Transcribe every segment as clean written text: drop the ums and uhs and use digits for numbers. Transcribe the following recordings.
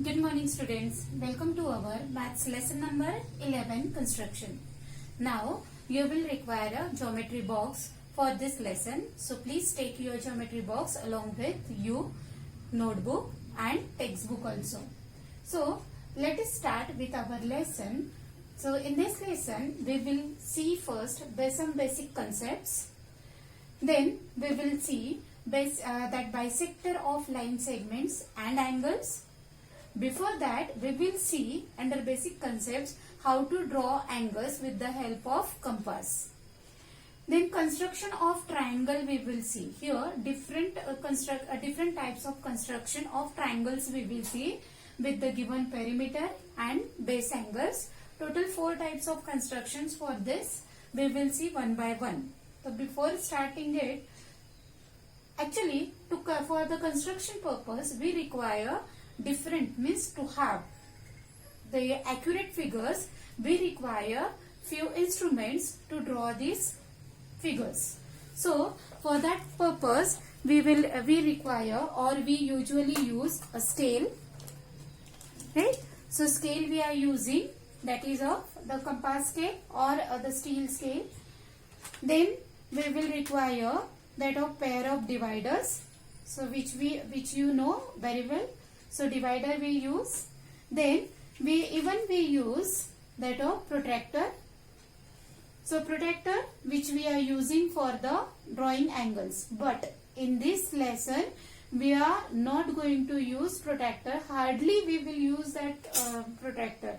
Good morning students. Welcome to our maths lesson number 11 construction. Now you will require a geometry box for this lesson. So please take your geometry box along with you, notebook and textbook also. So let us start with our lesson. So in this lesson we will see first some basic concepts. Then we will see that bisector of line segments and angles. Before that, we will see under basic concepts how to draw angles with the help of compass. Then construction of triangle we will see. Here different types of construction of triangles we will see with the given perimeter and base angles. Total 4 types of constructions for this we will see one by one. So before starting it, actually for the construction purpose we require to have the accurate figures, we require few instruments to draw these figures. So for that purpose we require or we usually use a scale, right? So scale we are using, that is of the compass scale or the steel scale. Then we will require that of pair of dividers, so which you know very well. So divider we use. Then we use that of protractor. So protractor which we are using for the drawing angles. But in this lesson we are not going to use protractor. Hardly we will use that protractor.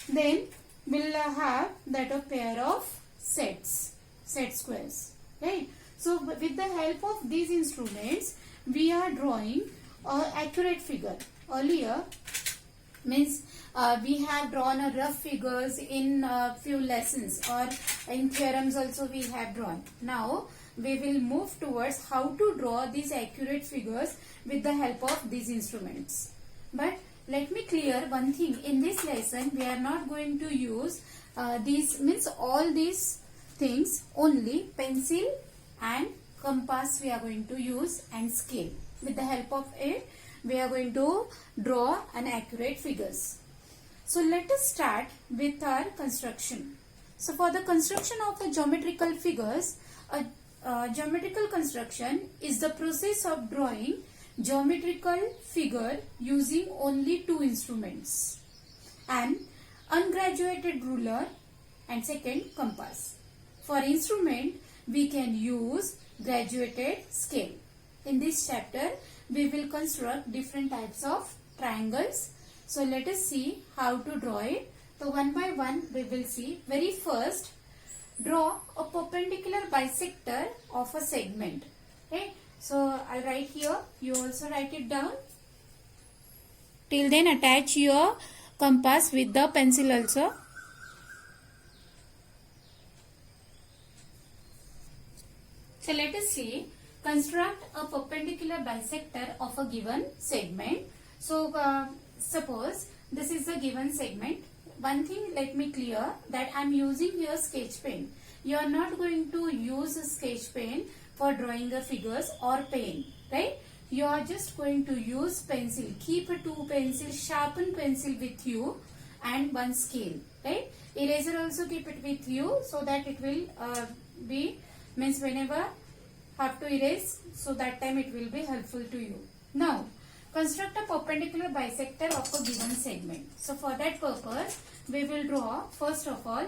Then we will have that of pair of set squares. Right. So with the help of these instruments we are drawing accurate figure. Earlier means we have drawn a rough figures in few lessons, or in theorems also we have drawn. Now we will move towards how to draw these accurate figures with the help of these instruments. But let me clear one thing. In this lesson we are not going to use all these things. Only pencil and compass we are going to use and scale. With the help of it we are going to draw an accurate figures. So let us start with our construction. So for the construction of a geometrical figures, a geometrical construction is the process of drawing geometrical figure using only 2 instruments: an ungraduated ruler and second compass. For instrument we can use graduated scale. In this chapter we will construct different types of triangles. So let us see how to draw it. So one by one we will see. Very first, draw a perpendicular bisector of a segment. Okay. So I'll write here. You also write it down. Till then attach your compass with the pencil also. So let us see. Construct a perpendicular bisector of a given segment. So suppose this is a given segment. One thing let me clear, that I am using here sketch pen. You are not going to use a sketch pen for drawing the figures or pen, right? You are just going to use pencil. Keep a 2 pencil, sharpen pencil with you and 1 scale, right? Eraser also keep it with you so that it will means whenever have to erase, so that time it will be helpful to you. Now construct a perpendicular bisector of a given segment. So for that purpose we will draw first of all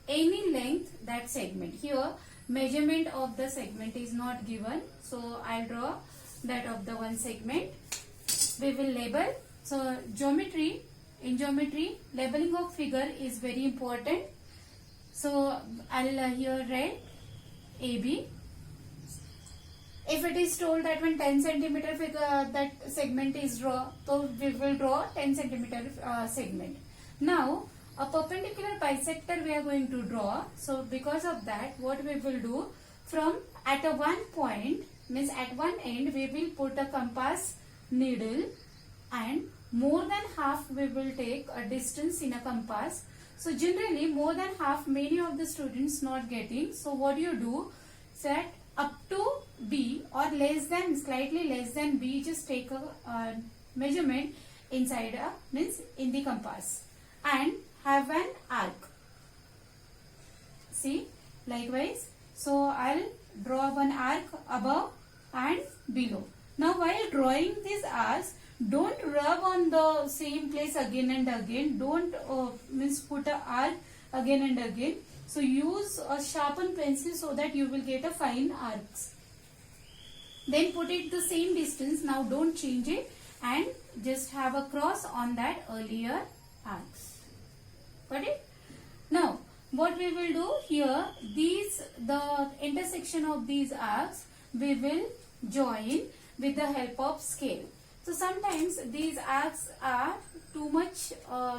any length that segment. Here measurement of the segment is not given, so I'll draw that of the one segment. We will label. So in geometry labeling of figure is very important. So I'll here write AB. If it is told that when 10 centimeter figure that segment is draw, so we will draw 10 centimeter segment. Now a perpendicular bisector we are going to draw. So because of that, what we will do, from at a one point, means at one end we will put a compass needle, and more than half we will take a distance in a compass. So generally more than half many of the students not getting. So what you do, set up to B or less than, slightly less than B, just take a measurement inside means in the compass and have an arc. See, likewise, so I'll draw one arc above and below. Now while drawing these arcs, don't rub on the same place again and again. Don't means put a arc again and again. So use a sharpened pencil so that you will get a fine arcs. Then put it the same distance. Now don't change it and just have a cross on that earlier arcs. Got it? Now what we will do here, the intersection of these arcs we will join with the help of scale. So sometimes these arcs are too much,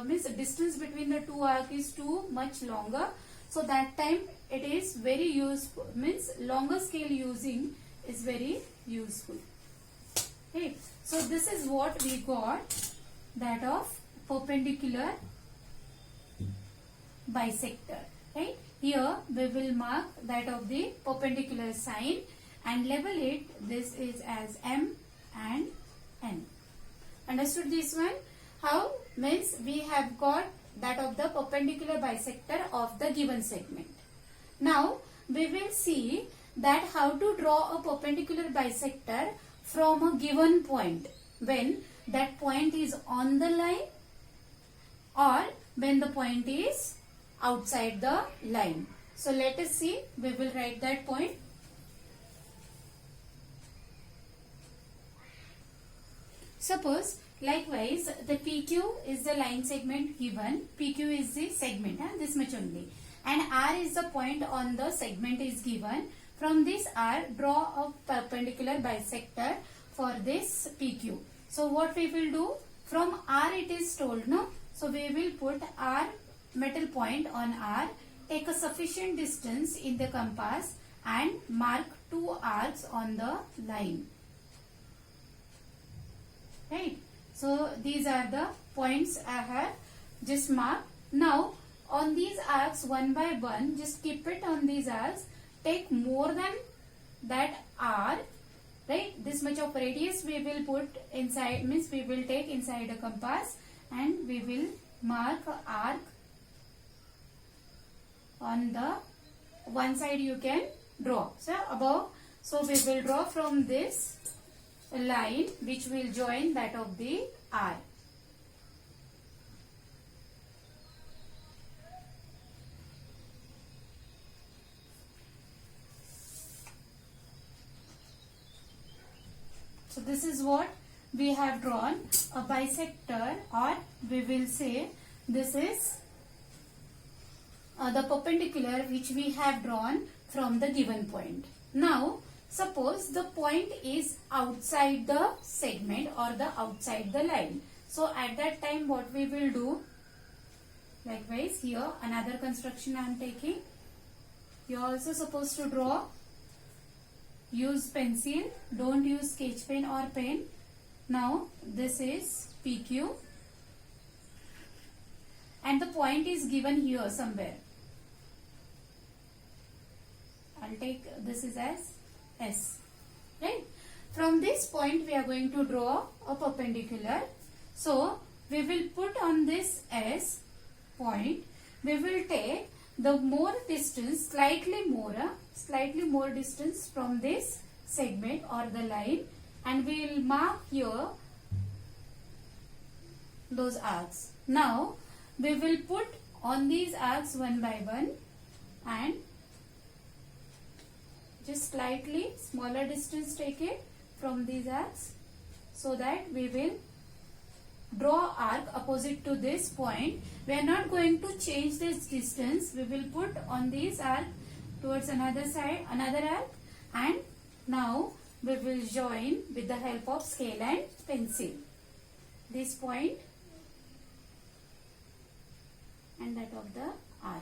means distance between the two arcs is too much longer. So that time it is very useful, means longer scale using is very useful. Okay. So this is what we got, that of perpendicular bisector. Right? Here we will mark that of the perpendicular sign and label it, this is as M and N. Understood this one? How? Means we have got that of the perpendicular bisector of the given segment. Now we will see that how to draw a perpendicular bisector from a given point, when that point is on the line or when the point is outside the line. So let us see, we will write that point. Suppose likewise the PQ is the line segment given, PQ is the segment, this much only, and R is the point on the segment is given. From this R, draw a perpendicular bisector for this PQ. So what we will do, from R it is told, no? So we will put R metal point on R, take a sufficient distance in the compass and mark two arcs on the line. Right? So these are the points I have just marked. Now on these arcs one by one, just keep it on these arcs, take more than that R, right? This much of radius we will put inside, means we will take inside a compass and we will mark a arc on the one side you can draw. So above, so we will draw from this line which will join that of the R. So this is what we have drawn, a bisector, or we will say this is the perpendicular which we have drawn from the given point. Now suppose the point is outside the segment or the outside the line. So at that time what we will do, likewise here another construction I am taking. You are also supposed to draw. Use pencil, don't use sketch pen or pen. Now this is PQ and the point is given here somewhere. I'll take this is as S. Right? From this point we are going to draw a perpendicular. So we will put on this S point, we will take the more distance, slightly more distance from this segment or the line, and we will mark here those arcs. Now we will put on these arcs one by one and just slightly smaller distance take it from these arcs, so that we will draw arc opposite to this point. We are not going to change this distance. We will put on this arc towards another side, another arc, and now we will join with the help of scale and pencil this point and that of the arc.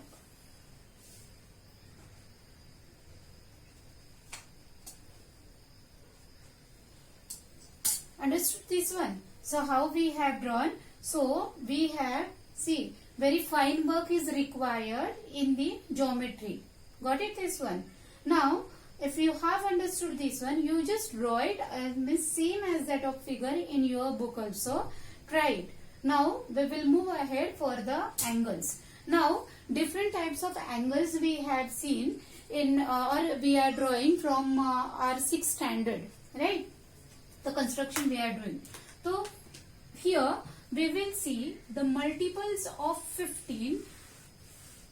Understood this one? So how we have drawn? So we have, see, very fine work is required in the geometry. Got it, this one? Now if you have understood this one, you just draw it same as that of figure in your book also. Try it. Now we will move ahead for the angles. Now different types of angles we had seen in or we are drawing from our 6th standard, right? The construction we are doing. So here we will see the multiples of 15,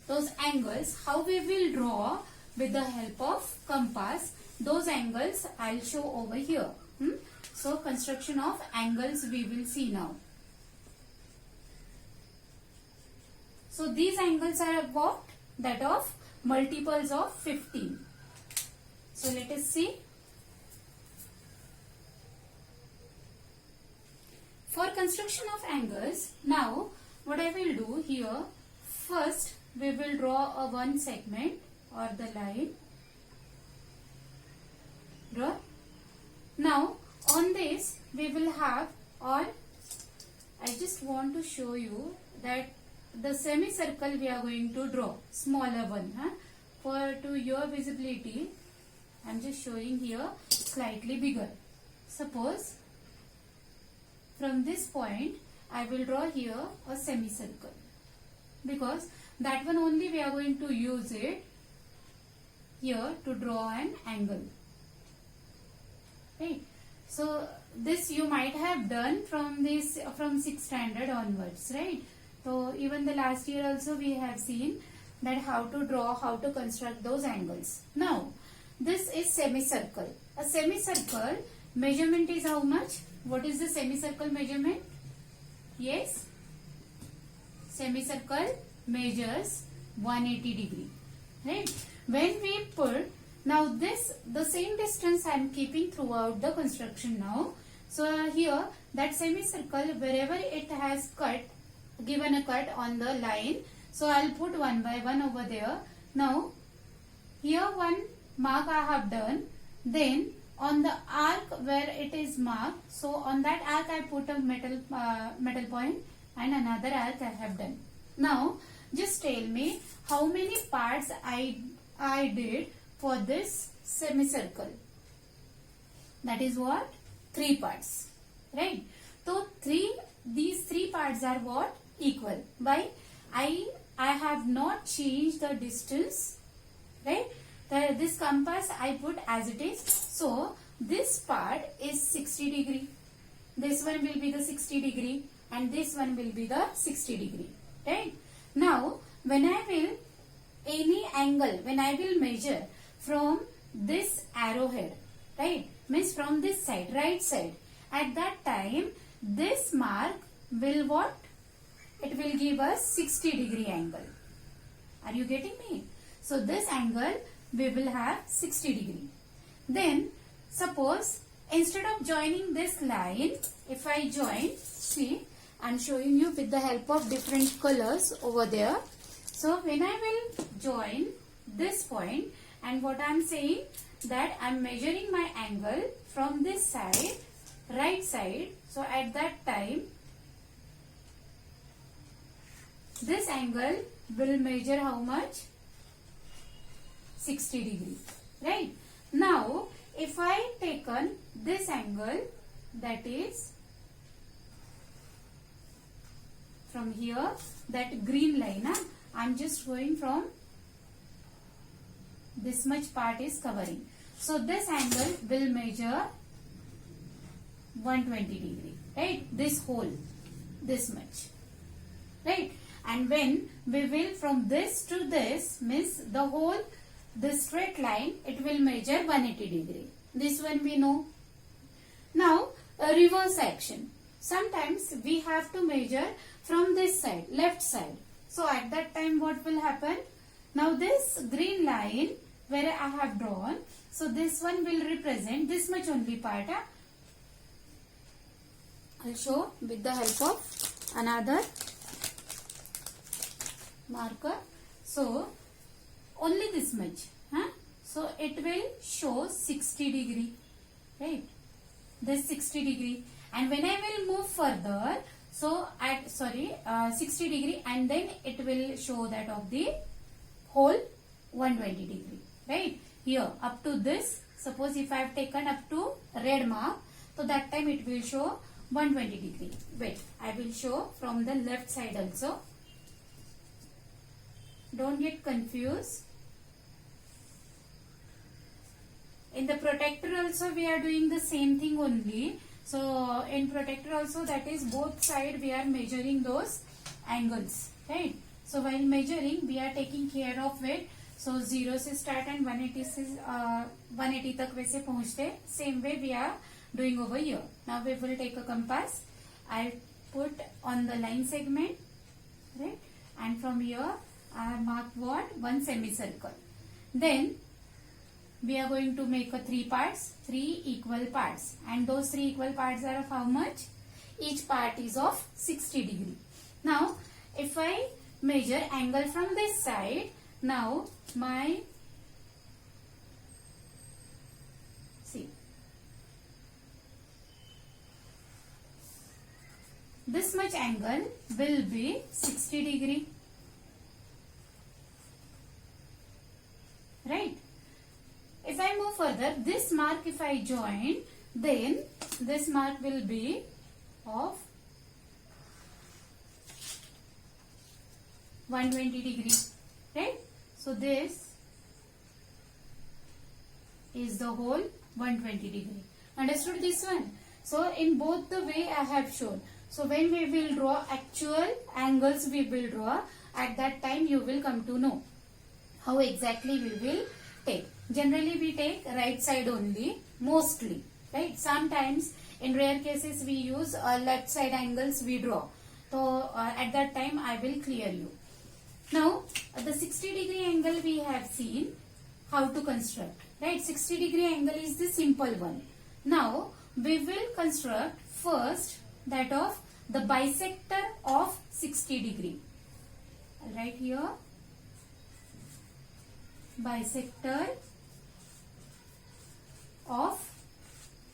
those angles, how we will draw with the help of compass. Those angles I'll show over here. So construction of angles we will see now. So these angles are what? That of multiples of 15. So let us see. For construction of angles, now what I will do here, first we will draw a one segment or the line. Draw. Now on this we will have, or I just want to show you that the semicircle we are going to draw, smaller one. For to your visibility, I am just showing here slightly bigger. Suppose from this point I will draw here a semicircle, because that one only we are going to use it here to draw an angle. Right. So this you might have done from 6th standard onwards, right? So even the last year also we have seen that how to draw, how to construct those angles. Now this is semicircle. A semicircle measurement is how much? What is the semicircle measurement? Yes, semicircle measures 180 degree, right? When we put, now this, the same distance I am keeping throughout the construction now. So here that semicircle, wherever it has cut, given a cut on the line, so I'll put one by one over there. Now here one mark I have done, then on the arc where it is marked, so on that arc I put a metal point, and another arc I have done. Now just tell me how many parts I did for this semicircle. That is what? 3 parts, right? So these 3 parts are what? Equal. Why? I have not changed the distance, right? This compass I put as it is. So this part is 60 degree. This one will be the 60 degree and this one will be the 60 degree, right? Now when I will any angle, when I will measure from this arrowhead, right, means from this side, right side, at that time this mark will what? It will give us 60 degree angle. Are you getting me? So this angle we will have 60 degree. Then suppose instead of joining this line, if I join, see, I am showing you with the help of different colors over there. So when I will join this point, and what I am saying that I am measuring my angle from this side, right side. So at that time this angle will measure how much? 60 degree, right? Now if I taken this angle, that is from here, that green line, I am just going from this much part is covering. So this angle will measure 120 degree, right? This whole, this much, right? And when we will from this to this, means the whole, this straight line, it will measure 180 degree. This one we know. Now a reverse action. Sometimes we have to measure from this side, left side. So at that time what will happen? Now this green line where I have drawn, so this one will represent this much only part. I'll show with the help of another marker. So only this much. So it will show 60 degree, right? This 60 degree. And when I will move further, so at 60 degree, and then it will show that of the whole 120 degree, right? here up to this. Suppose if I have taken up to red mark, so that time it will show 120 degree. Wait, I will show from the left side also. Don't get confused. In the protractor also we are doing the same thing only. So in protractor also, that is both side we are measuring those angles, right? So while measuring we are taking care of it. So 0 से start and 180 से 180 तक वैसे पहुँचते. Same way we are doing over here. Now we will take a compass. I put on the line segment, right? And from here I mark what? One semicircle. Then we are going to make a 3 parts, 3 equal parts, and those 3 equal parts are of how much? Each part is of 60 degree. Now if I measure angle from this side, now my, see, this much angle will be 60 degree, right? If I move further, this mark if I join, then this mark will be of 120 degree, right? So this is the whole 120 degree. Understood this one? So in both the way I have shown. So when we will draw actual angles we will draw, at that time you will come to know how exactly we will take. Generally we take right side only, mostly, right? Sometimes in rare cases we use left side angles we draw. So at that time I will clear you. Now the 60 degree angle we have seen how to construct, right? 60 degree angle is the simple one. Now we will construct first that of the bisector of 60 degree. I'll write here bisector of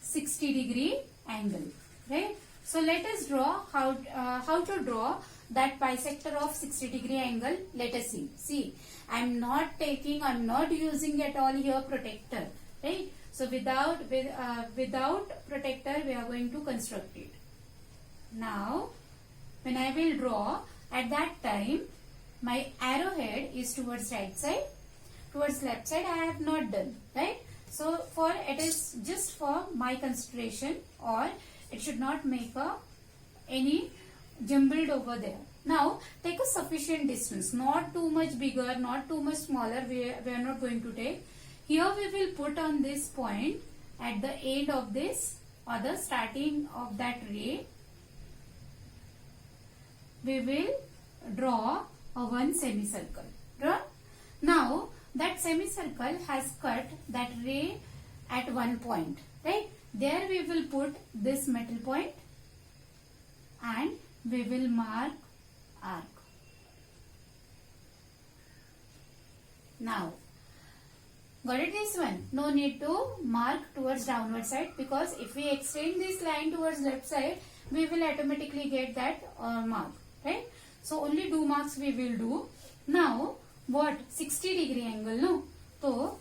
60 degree angle, right? So let us draw how to draw that bisector of 60 degree angle. Let us see. See, I am not using at all here protector, right? So without protector we are going to construct it. Now when I will draw, at that time my arrowhead is towards right side, towards left side I have not done, right? So for it is just for my consideration, or it should not make any jumbled over there. Now take a sufficient distance, not too much bigger, not too much smaller. We are not going to take. Here we will put on this point at the end of this or the starting of that ray. We will draw a one semicircle. Draw. Now that semicircle has cut that ray at one point, right? There we will put this metal point and we will mark arc. Now got it, this one? No need to mark towards downward side, because if we extend this line towards left side we will automatically get that mark, right? So only 2 marks we will do. Now what? 60 degree angle, no? So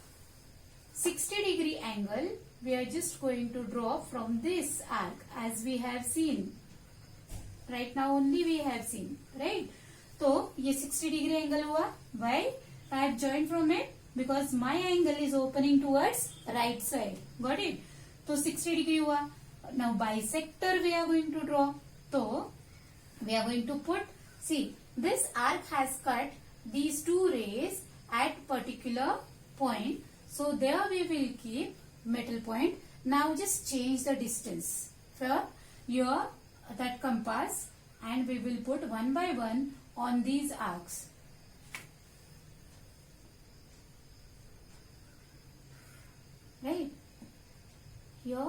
60 degree angle we are just going to draw from this arc, as we have seen. Right now only we have seen, right? So ये 60 degree angle हुआ. Why? I have joined from it because my angle is opening towards right side. Got it? So 60 degree हुआ. Now bisector we are going to draw. So we are going to put, see, this arc has cut these two rays at particular point. So there we will keep metal point. Now just change the distance from your that compass and we will put one by one on these arcs. Right? Here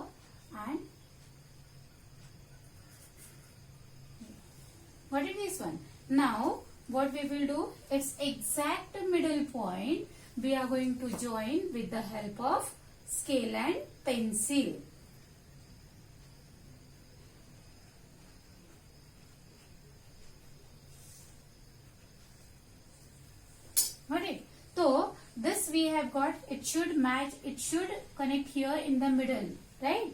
and what is this one? Now what we will do, its exact middle point we are going to join with the help of scale and pencil. Got it? So this we have got, it should match, it should connect here in the middle, right?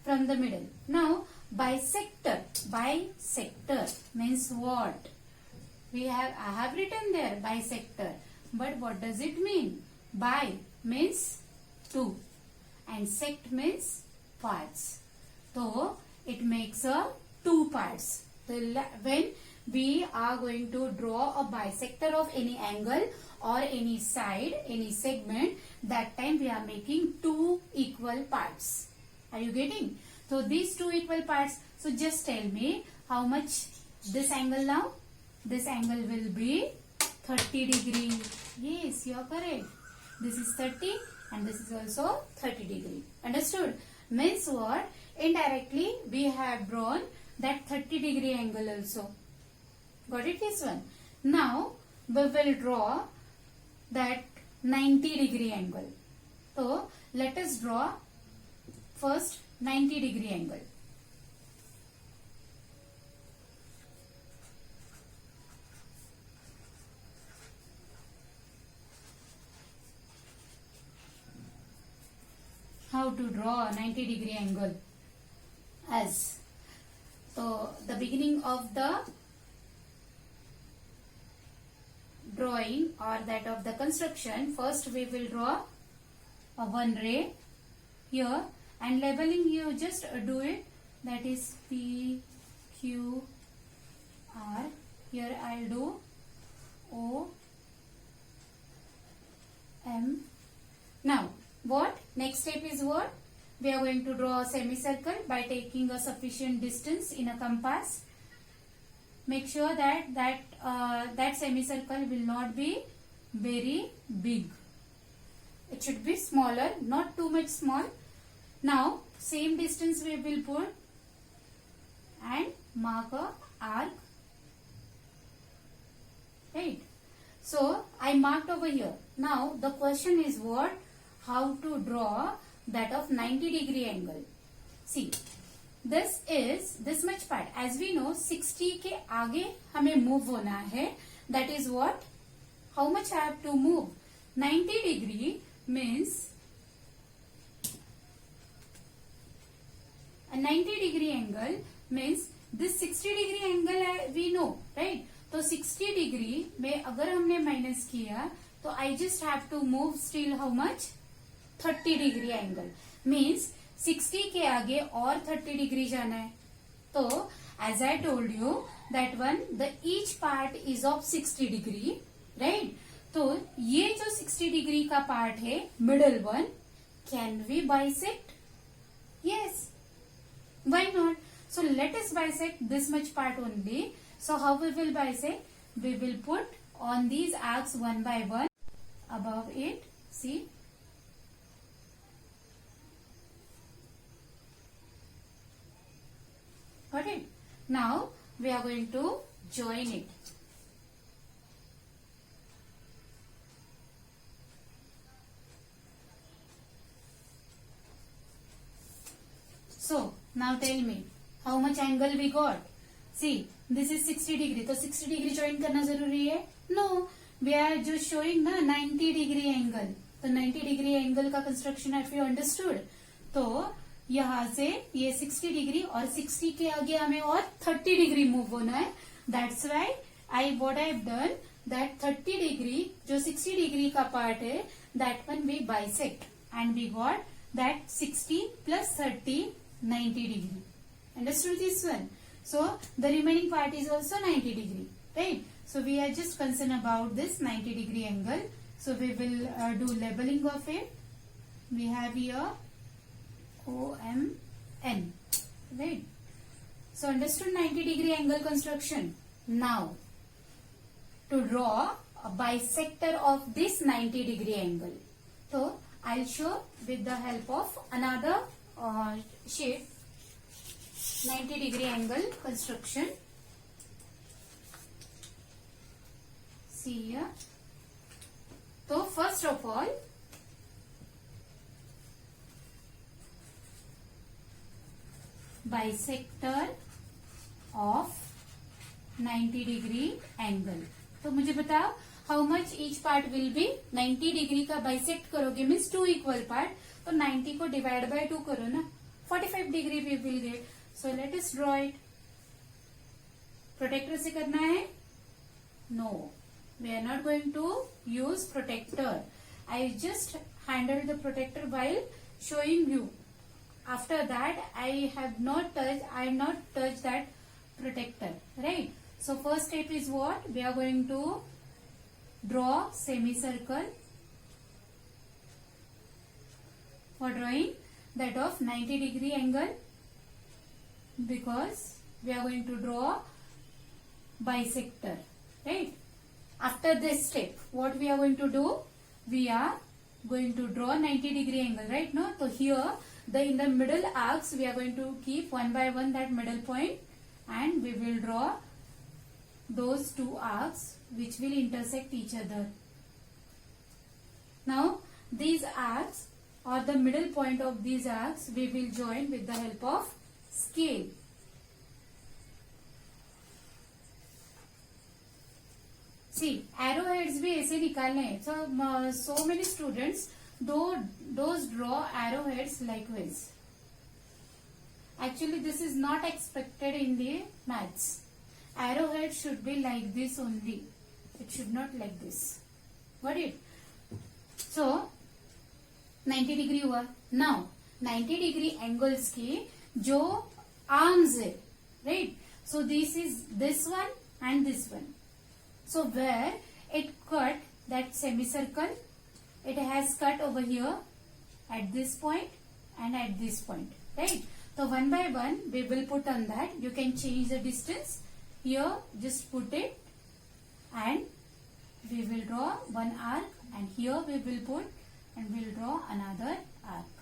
From the middle. Now bisector, bisector means what? I have written there bisector, but what does it mean? Bi means two and sect means parts. So it makes a two parts. When we are going to draw a bisector of any angle or any side, any segment, that time we are making two equal parts. Are you getting? So these two equal parts. So just tell me how much this angle now? This angle will be 30 degree. Yes, you are correct. This is 30 and this is also 30 degree. Understood? Means what? Indirectly we have drawn that 30 degree angle also. Got it, this one? Now we will draw that 90 degree angle. So let us draw first 90 degree angle. How to draw 90 degree angle? As so the beginning of the drawing or that of the construction, first we will draw a one ray here and labeling you just do it, that is P, Q, R. Here I'll do O, M. Now what? Next step is what? We are going to draw a semicircle by taking a sufficient distance in a compass. Make sure that that semicircle will not be very big. It should be smaller, not too much small. Now same distance we will put and mark a arc. Right. So I marked over here. Now the question is what? How to draw that of 90 degree angle. See, this is this much part. As we know 60 के आगे हमें move होना है. That is what? How much I have to move? 90 degree means a 90 degree angle means this 60 degree angle we know, right? तो 60 degree में अगर हमने minus किया तो I just have to move still how much? 30 degree angle means 60 के आगे और 30 degree जाना है. तो as I told you that one the each part is of 60 degree, right? तो ये जो 60 degree का part है middle one, can we bisect? Yes. Why not? So let us bisect this much part only. So how we will bisect? We will put on these arcs one by one above it. See. Got it? Now we are going to join it. So now tell me how much angle we got. See, this is 60 degree. तो 60 degree join करना जरूरी है? No, we are just showing ना 90 degree angle. तो 90 degree angle का construction have you understood? तो यहाँ से ये 60 डिग्री और 60 के आगे हमें और 30 डिग्री मूव होना है. That's why what I have done that 30 degree जो 60 डिग्री का पार्ट है that one we bisect and we got that 60 plus 30 90 degree. Understood this one? So the remaining part is also 90 degree, right? So we are just concern about this 90 degree angle. So we will do labeling of it. We have here OMN, right? So understood 90 degree angle construction. Now to draw a bisector of this 90 degree angle. So I'll show with the help of another shape 90 degree angle construction. See here. So first of all bisector of 90 degree angle. तो मुझे बताओ how much each part will be 90 degree का bisect करोगे means 2 equal part, तो 90 को divide by 2 करो ना, 45 degree we will get. So let us draw it. Protractor से करना है? No, we are not going to use protractor. I just handle the protractor while showing you. After that, I have not touched that protector, right? So first step is what? We are going to draw semicircle for drawing that of 90 degree angle, because we are going to draw bisector, right? After this step, what we are going to do? We are going to draw 90 degree angle, right? No, so here in the middle arcs we are going to keep one by one that middle point, and we will draw those two arcs which will intersect each other. Now these arcs or the middle point of these arcs we will join with the help of scale. See, arrowheads भी ऐसे निकालने हैं. So many students those draw arrowheads likewise. Actually, this is not expected in the maths. Arrowhead should be like this only. It should not like this. Got it? So 90 degree हुआ. Now 90 degree angles की जो arms है, right? So this is this one and this one. So where it cut that semicircle, it has cut over here at this point and at this point, right? So one by one we will put on that. You can change the distance. Here just put it and we will draw one arc, and here we will put and we will draw another arc.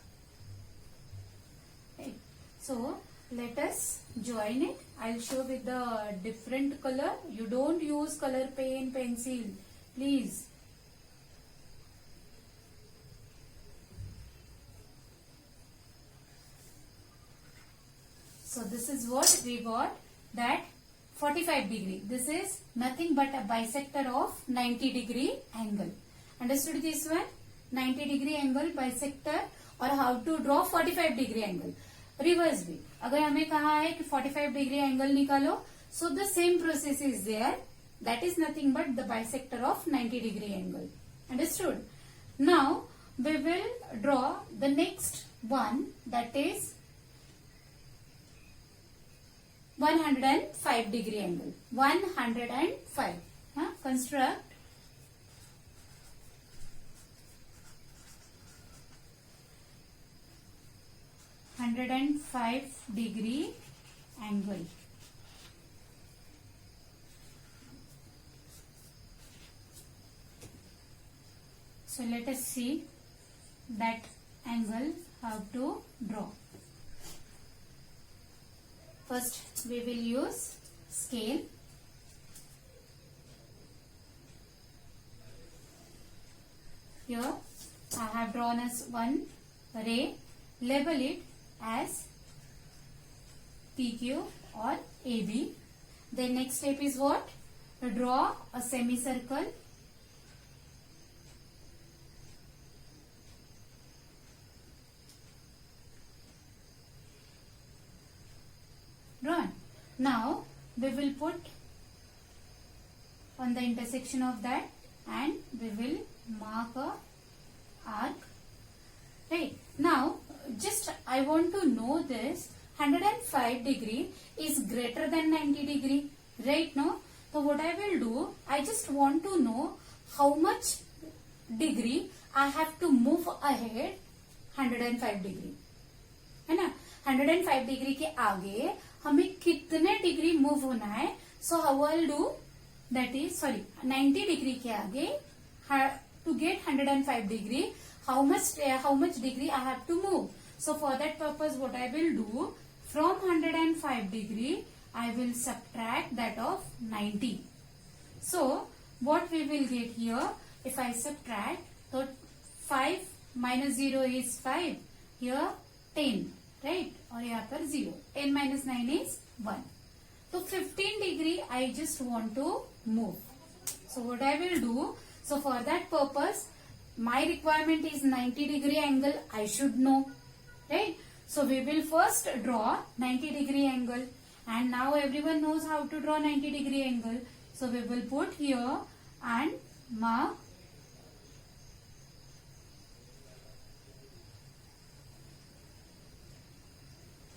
Right. So let us join it. I'll show with the different color. You don't use color pen, pencil, please. So this is what we got, that 45 degree. This is nothing but a bisector of 90 degree angle. Understood this one? 90 degree angle bisector, और how to draw 45 degree angle. Reverse भी अगर हमें कहा है कि 45 degree angle निकालो, so the same process is there, that is nothing but the bisector of 90 degree angle. Understood? Now we will draw the next one, that is 105 degree angle. 105. Construct 105 degree angle. So let us see that angle how to draw. First we will use scale. Here I have drawn as one ray. Label it as PQ or AB. The next step is what? To draw a semicircle. Drawn. Now we will put on the intersection of that, and we will mark a arc. Right. Now just I want to know this 105 degree is greater than 90 degree, right? No? So what I will do, I just want to know how much degree I have to move ahead 105 degree. है ना? 105 degree के आगे हमें कितने degree move होना है. So how I do that is, sorry 90 degree के आगे to get 105 degree, how much degree I have to move. So for that purpose what I will do, from 105 degree I will subtract that of 90. So what we will get here, if I subtract, so 5 minus 0 is 5, here 10, right? और यहाँ पर 0, 10 minus 9 is 1. So 15 degree I just want to move. So what I will do, so for that purpose, my requirement is 90-degree angle. I should know, right? So we will first draw 90-degree angle, and now everyone knows how to draw 90-degree angle. So we will put here and mark.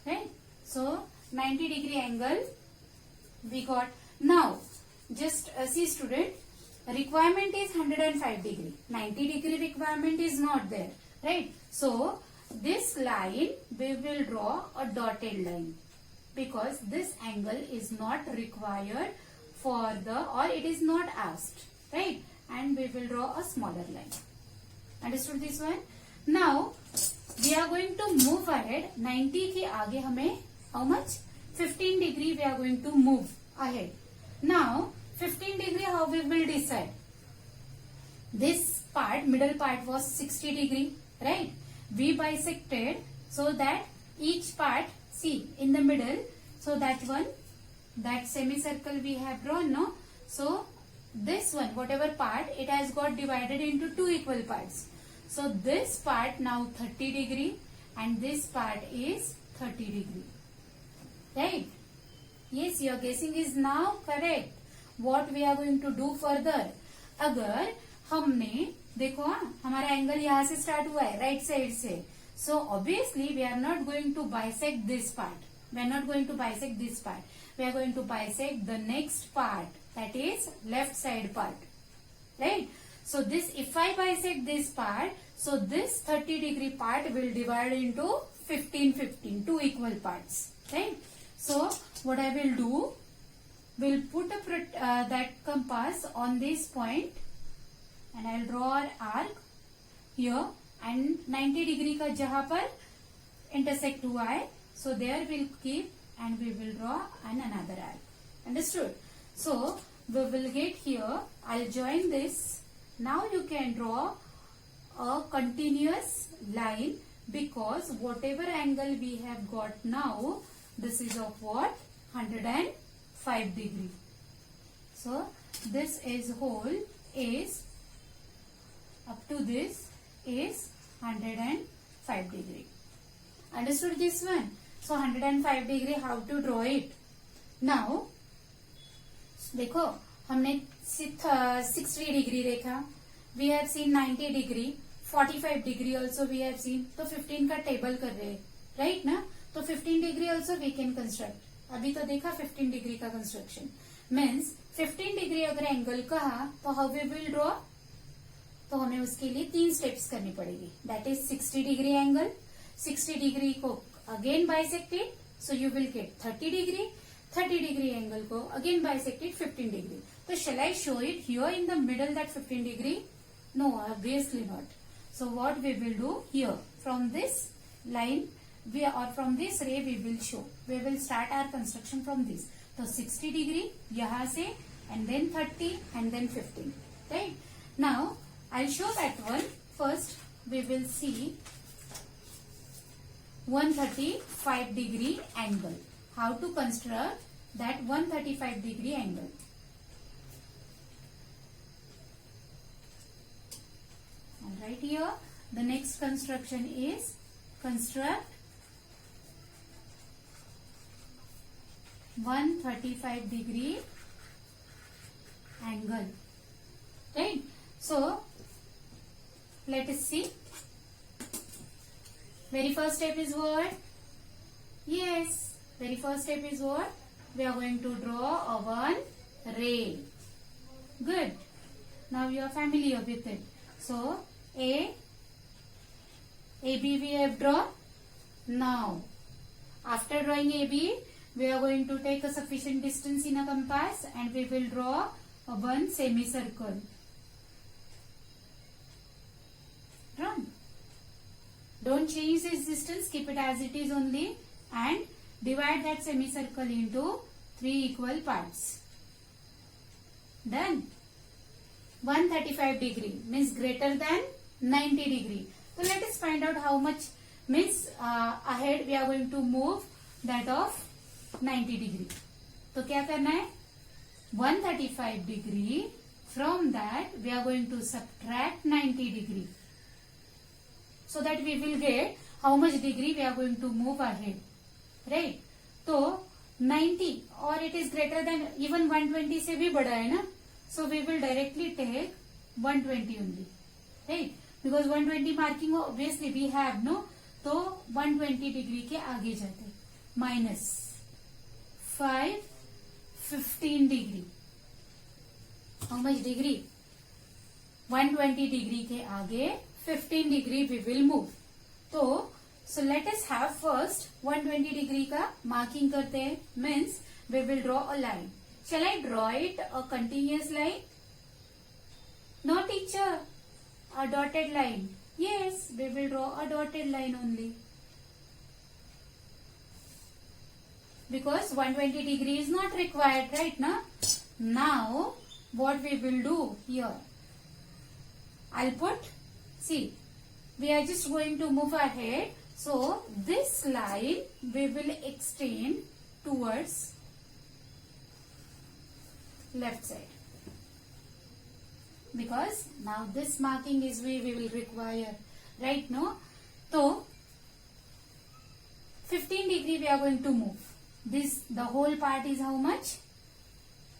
Right? So 90-degree angle we got. Now just see student, requirement is 105 degree. 90-degree requirement is not there, right? So this line we will draw a dotted line, because this angle is not required for the, or it is not asked, right? And we will draw a smaller line. Understood this one? Now we are going to move ahead. 90 के आगे हमें how much? 15 degree we are going to move ahead. Now 15 degree, how we will decide? This part, middle part was 60 degree, right? We bisected so that each part, see in the middle, so that one, that semicircle we have drawn, no? So this one, whatever part, it has got divided into two equal parts. So this part now 30 degree and this part is 30 degree, right? Yes, your guessing is now correct. What we are going to do further? अगर हमने देखो, हमारा angle यहाँ से start हुआ है right side से, so obviously we are not going to bisect this part. We are not going to bisect this part. We are going to bisect the next part, that is left side part, right? So this, if I bisect this part, so this 30 degree part will divide into 15, two equal parts, right? So what I will do, will put that compass on this point and I will draw an arc here, and 90 degree का जहाँ पर intersect हुआ है, so there we'll keep and we will draw another arc. Understood? So we will get here, I'll join this. Now you can draw a continuous line, because whatever angle we have got now, this is of what? 105 degree. So this is whole is up to this is 105 degree. Understood this one? So 105 degree, how to draw it? Now देखो, हमने 60 degree देखा, we have seen 90 degree, 45 degree also we have seen. तो 15 का table कर रहे हैं, right ना? तो 15 degree also we can construct. अभी तो देखा 15 डिग्री का कंस्ट्रक्शन, मीन्स 15 डिग्री अगर एंगल कहा तो हाउ वी विल ड्रॉ, तो हमें उसके लिए 3 स्टेप्स करनी पड़ेगी. That is 60 degree angle, 60 degree को again bisected, so you will get 30 degree, 30 degree angle को अगेन बाइसेक्टेड 15 डिग्री. तो shall I show it here in the middle that 15 degree? No, obviously not. So what we will do here, from this line or from this ray we will show, we will start our construction from this. So 60 degree यहाँ से and then 30 and then 15, right? Now I'll show that one. First we will see 135 degree angle, how to construct that 135 degree angle. And right here the next construction is construct 135 degree angle, right? So let us see. Very first step is what? Yes, very first step is what? We are going to draw a one ray. Good. Now you are familiar with it. So AB we have drawn. Now after drawing AB, we are going to take a sufficient distance in a compass and we will draw a one semicircle. Drawn. Don't change this distance, keep it as it is only, and divide that semicircle into 3 equal parts. Done. 135 degree means greater than 90 degree. So let us find out how much means ahead we are going to move that of 90 degree. तो क्या करना है, 135 degree From that, we are going to subtract 90 degree. So that we will get how much degree we are going to move ahead. Right? So 90 or it is greater than even 120 से भी बड़ा है ना. So we will directly take 120 only. Right? Because 120 marking obviously we have no. तो 120 degree के आगे जाते minus 15 degree. How much degree? 120 degree के आगे 15 डिग्री वी विल मूव. तो so let us have first 120 degree का मार्किंग करते हैं. Means we will draw a line. Shall I draw it a continuous line? No teacher, a dotted line. Yes, we will draw a dotted line only. Because 120 degree is not required, right? Now, what we will do here? I'll put, see, we are just going to move ahead. So, this line we will extend towards left side. Because now this marking is we will require, right? No? So 15 degree we are going to move. This the whole part is how much?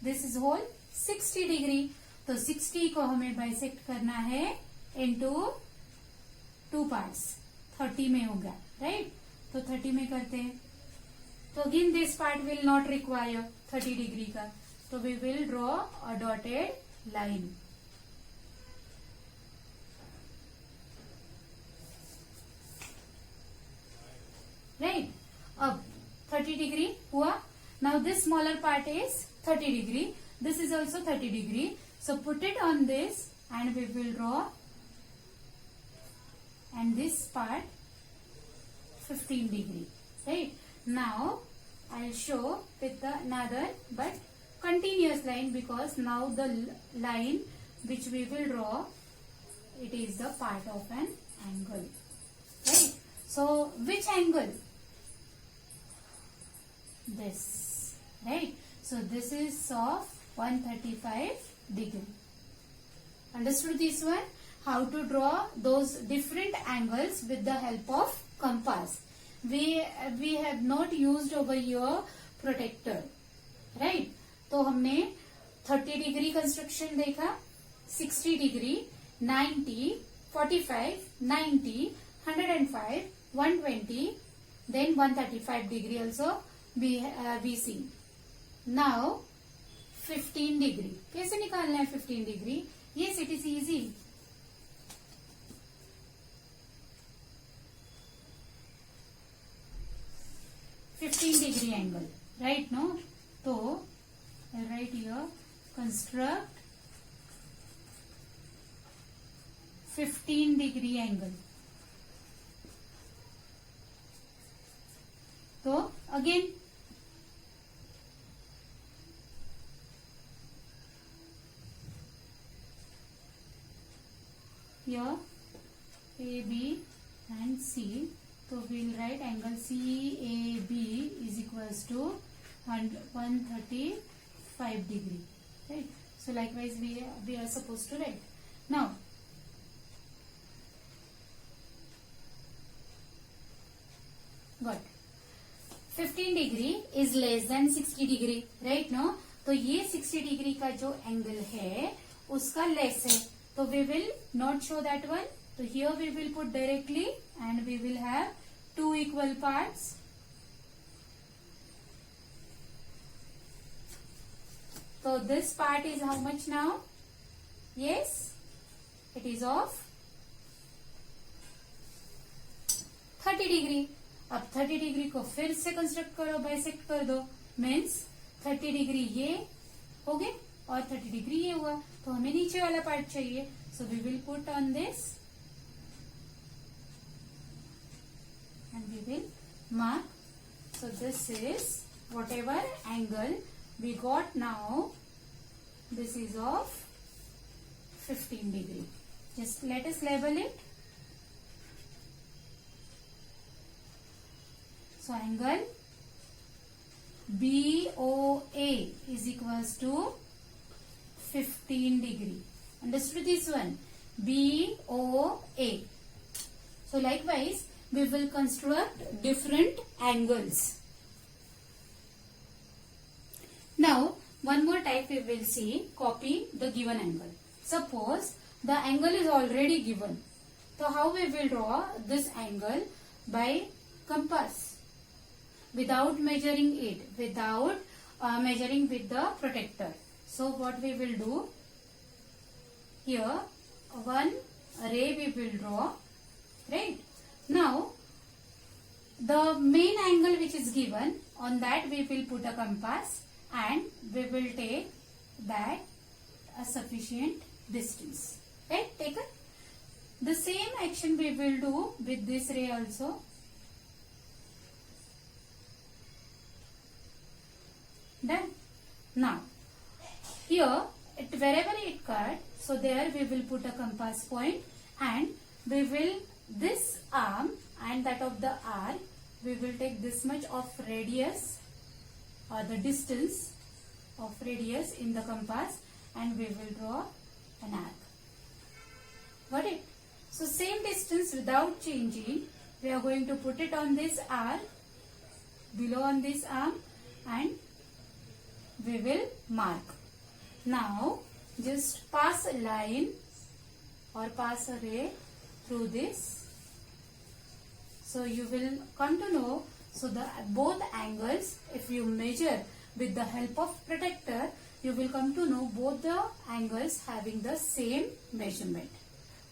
This is whole 60 degree. तो 60 को हमें bisect करना है into 2 parts. 30 में होगा, right? तो 30 में करते हैं. तो again this part will not require 30 degree का. तो we will draw a dotted line. Right? अब 30 डिग्री हुआ. Now this smaller part is 30 degree. This is also 30 degree. So put it on this and we will draw. And this part 15 degree. Right? Now I'll show with another but continuous line, because now the line which we will draw, it is the part of an angle. Right? So which angle? This, right? So this is of 135 degree. Understood this one? How to draw those different angles with the help of compass. We have not used over here protractor, right? तो हमने 30 degree construction देखा, 60 degree, 90, 45, 90, 105, 120, then 135 degree also we see. Now 15 degree. कैसे निकालना है 15 degree? Yes, it is easy. degree angle, right? No? So right here construct 15 degree angle. So again here A, B and C. So we will write angle CAB is equals to 135 degree. Right? So likewise we are supposed to write. Now got 15 degree is less than 60 degree, right? No? तो ये 60 degree का जो angle है उसका less है, तो we will not show that one. So here we will put directly and we will have two equal parts. So this part is how much now? Yes, it is of 30 degree. अब 30 degree को फिर से construct करो, bisect कर दो. Means 30 degree ये हो गए और 30 डिग्री ये हुआ, तो हमें नीचे वाला पार्ट चाहिए. So we will put on this and we will mark. So this is whatever angle we got now, this is of 15 degree. Just let us label it. So angle BOA is equals to 15 degree. Understood this one? BOA. So likewise, we will construct different angles. Now, one more type we will see, copy the given angle. Suppose the angle is already given. So how we will draw this angle? By compass. Without measuring it, without measuring with the protractor. So what we will do? Here, one ray we will draw. Right? Now, the main angle which is given, on that we will put a compass and we will take that a sufficient distance. Right? Taken? The same action we will do with this ray also. Done. Now, here, wherever it cut, so there we will put a compass point and we will, this arm and that of the arc, we will take this much of radius or the distance of radius in the compass and we will draw an arc. Got it? So same distance without changing, we are going to put it on this arc, below on this arm, and we will mark. Now just pass a line or pass a ray through this. So you will come to know, so the both angles, if you measure with the help of protractor, you will come to know both the angles having the same measurement.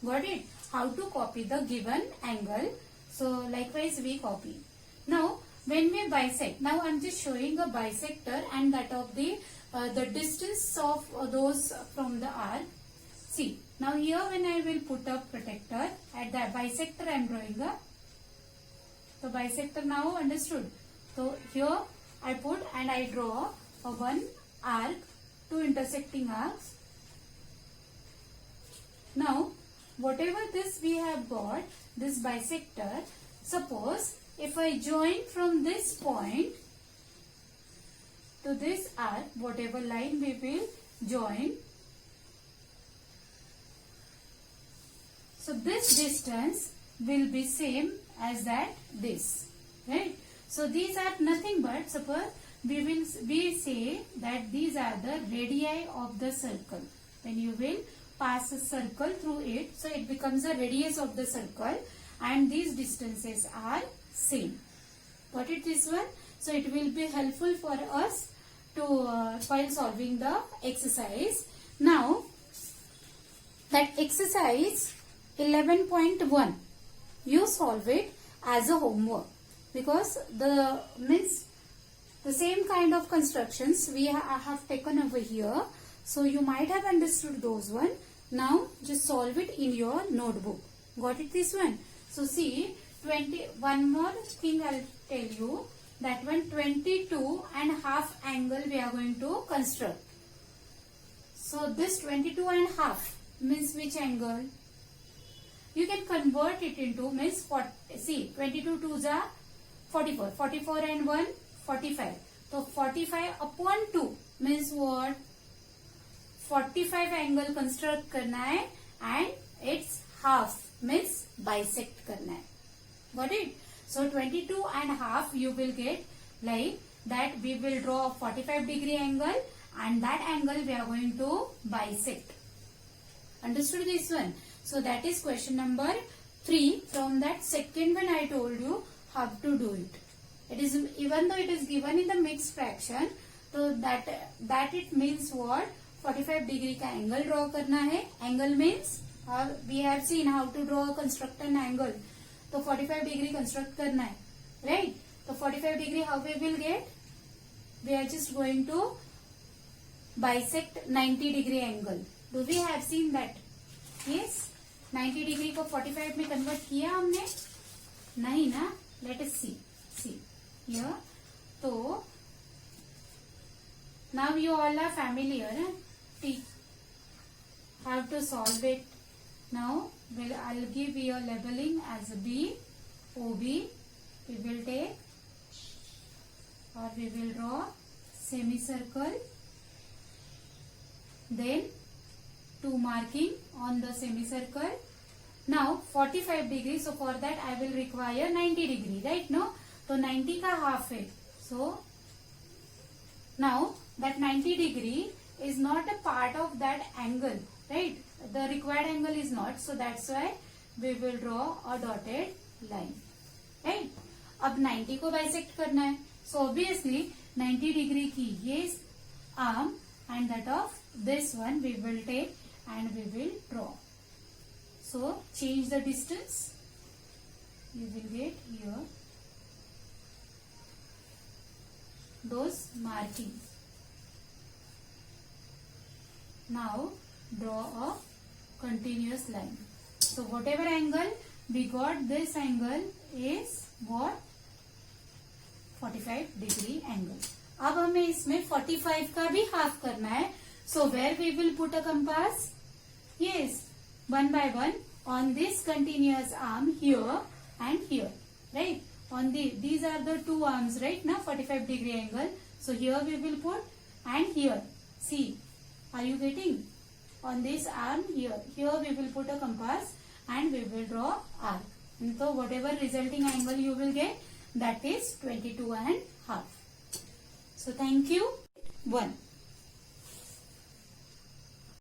Got it? How to copy the given angle. So likewise we copy. Now when we bisect, now I am just showing a bisector and that of the distance of those from the arc. See, now here when I will put a protractor, at the bisector I am drawing a, so bisector now understood. So here I put and I draw a one arc, two intersecting arcs. Now whatever this we have got, this bisector, suppose if I join from this point to this arc, whatever line we will join, so this distance will be same as that this, right? So these are nothing but, suppose we say that these are the radii of the circle. When you will pass a circle through it, so it becomes a radius of the circle and these distances are same. Got it, this one? So it will be helpful for us to while solving the exercise. Now that exercise 11.1, you solve it as a homework, because the same kind of constructions we have taken over here. So you might have understood those one. Now just solve it in your notebook. Got it, this one? So see, one more thing I'll tell you, that one 22.5 angle we are going to construct. So this 22.5 means which angle? You can convert it into, means 40, see 22 2s are 44, 44 and 1 45. So 45 upon 2 means what? 45 angle construct करना है and its half means bisect करना है. Got it? So 22.5 you will get like that. We will draw 45 degree angle and that angle we are going to bisect. Understood this one? So that is question number 3. From that second one I told you how to do it. It is, even though it is given in the mixed fraction, so that it means what? 45 degree का angle draw करना है. Angle means we have seen how to draw construct an angle. तो 45 degree construct करना है, right? तो 45 degree how we will get? We are just going to bisect 90 degree angle. Do we have seen that? Yes. 90 degree को 45 में convert किया हमने? नहीं ना? Let us see. See here. तो now you all are familiar. How to solve it? Now I'll give you a labeling as a B, OB. We will take or we will draw semicircle then 2 marking on the semicircle. Now 45 degree, so for that I will require 90 degree, right? No, तो 90 का half है. So now that 90 degree is not a part of that angle, right? The required angle is not, so that's why we will draw a dotted line, right? अब 90 को bisect करना है, so obviously 90 degree की ये arm and that of this one we will take and we will draw. So change the distance. You will get here those markings. Now draw a continuous line. So whatever angle we got, this angle is what? 45 degree angle. अब हमें इसमें 45 का भी half करना है. So where we will put a compass? Yes, one by one on this continuous arm here and here, right? On these are the two arms, right? Now 45 degree angle. So here we will put and here. See, are you getting? On this arm here we will put a compass and we will draw arc. And so whatever resulting angle you will get, that is 22 and half. So thank you. 1.